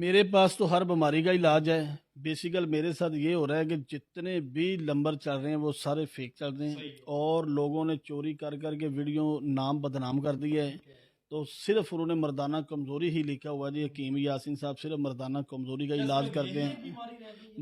मेरे पास तो हर बीमारी का इलाज है। बेसिकल मेरे साथ ये हो रहा है कि जितने भी नंबर चल रहे हैं वो सारे फेक चल रहे हैं और लोगों ने चोरी कर कर के वीडियो नाम बदनाम कर दिया है। तो सिर्फ उन्होंने मर्दाना कमजोरी ही लिखा हुआ है जी, हकीम यासीन साहब सिर्फ मर्दाना कमजोरी का इलाज करते हैं।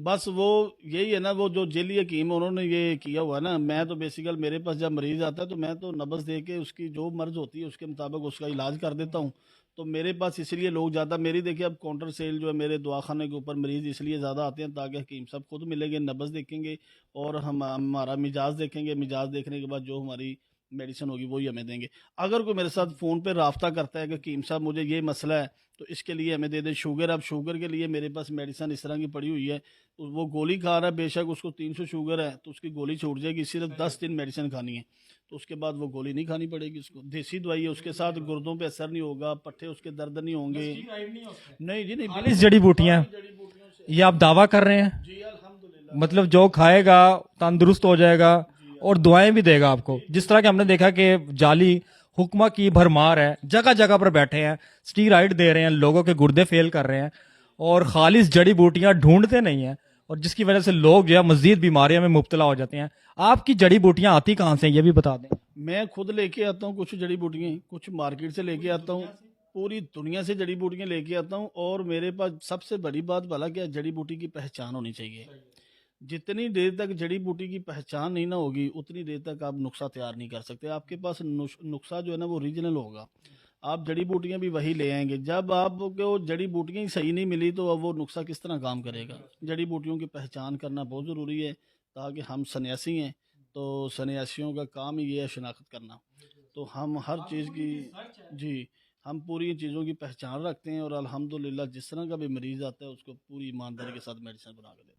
बस वो यही है ना, वो जो जेली हकीम उन्होंने ये किया हुआ है ना। मैं तो बेसिकल मेरे पास जब मरीज आता है तो मैं तो नब्ज दे के उसकी जो मर्ज होती है उसके मुताबिक उसका इलाज कर देता हूँ। तो मेरे पास इसलिए लोग ज़्यादा मेरी देखिए अब काउंटर सेल जो है मेरे दवाखाने के ऊपर मरीज इसलिए ज़्यादा आते हैं ताकि हकीम साहब खुद मिलेंगे, नब्ज देखेंगे और हम हमारा मिजाज देखेंगे। मिजाज देखने के बाद जो हमारी मेडिसिन होगी वही हमें देंगे। अगर कोई मेरे साथ फ़ोन पे राब्ता करता है कि हकीम साहब मुझे ये मसला है तो इसके लिए हमें दे दें शुगर। अब शुगर के लिए मेरे पास मेडिसिन इस तरह की पड़ी हुई है, तो वो गोली खा रहा है, बेशक उसको 300 शुगर है तो उसकी गोली छूट जाएगी, सिर्फ 10 दिन मेडिसिन खानी है। तो उसके बाद वो गोली नहीं खानी पड़ेगी उसको। देसी दवाई है, उसके साथ गुर्दों पे असर नहीं होगा, पट्टे उसके दर्द नहीं होंगे। नहीं जी नहीं, खालिश जड़ी बूटियां, सारी जड़ी बूटियों से। ये आप दावा कर रहे हैं? जी अल्हम्दुलिल्लाह। मतलब जो खाएगा तंदुरुस्त हो जाएगा और दुआएं भी देगा आपको। जिस तरह के हमने देखा कि जाली हुक्मा की भरमार है, जगह जगह पर बैठे हैं, स्टीराइड दे रहे हैं, लोगों के गुर्दे फेल कर रहे हैं और खालिश जड़ी बूटियां ढूंढते नहीं हैं, और जिसकी वजह से लोग जो है मजीद बीमारियों में मुब्तला हो जाते हैं। आपकी जड़ी बूटियां आती कहाँ से हैं, ये भी बता दें। मैं खुद लेके आता हूँ कुछ जड़ी बूटियाँ, कुछ मार्केट से लेके आता हूँ, पूरी दुनिया से जड़ी बूटियाँ लेके आता हूँ। और मेरे पास सबसे बड़ी बात भला क्या, जड़ी बूटी की पहचान होनी चाहिए। जितनी देर तक जड़ी बूटी की पहचान नहीं ना होगी उतनी देर तक आप नुस्खा तैयार नहीं कर सकते। आपके पास नुस्खा जो है ना वो ओरिजिनल होगा। आप जड़ी बूटियां भी वही ले आएंगे। जब आपको जड़ी बूटियां ही सही नहीं मिली तो अब वो नुस्खा किस तरह काम करेगा। जड़ी बूटियों की पहचान करना बहुत ज़रूरी है, ताकि हम सन्यासी हैं तो सन्यासियों का काम ही ये है शनाख्त करना। तो हम हर चीज़ की, जी, हम पूरी चीज़ों की पहचान रखते हैं और अल्हम्दुलिल्लाह जिस तरह का भी मरीज़ आता है उसको पूरी ईमानदारी के साथ मेडिसिन बना के देते हैं।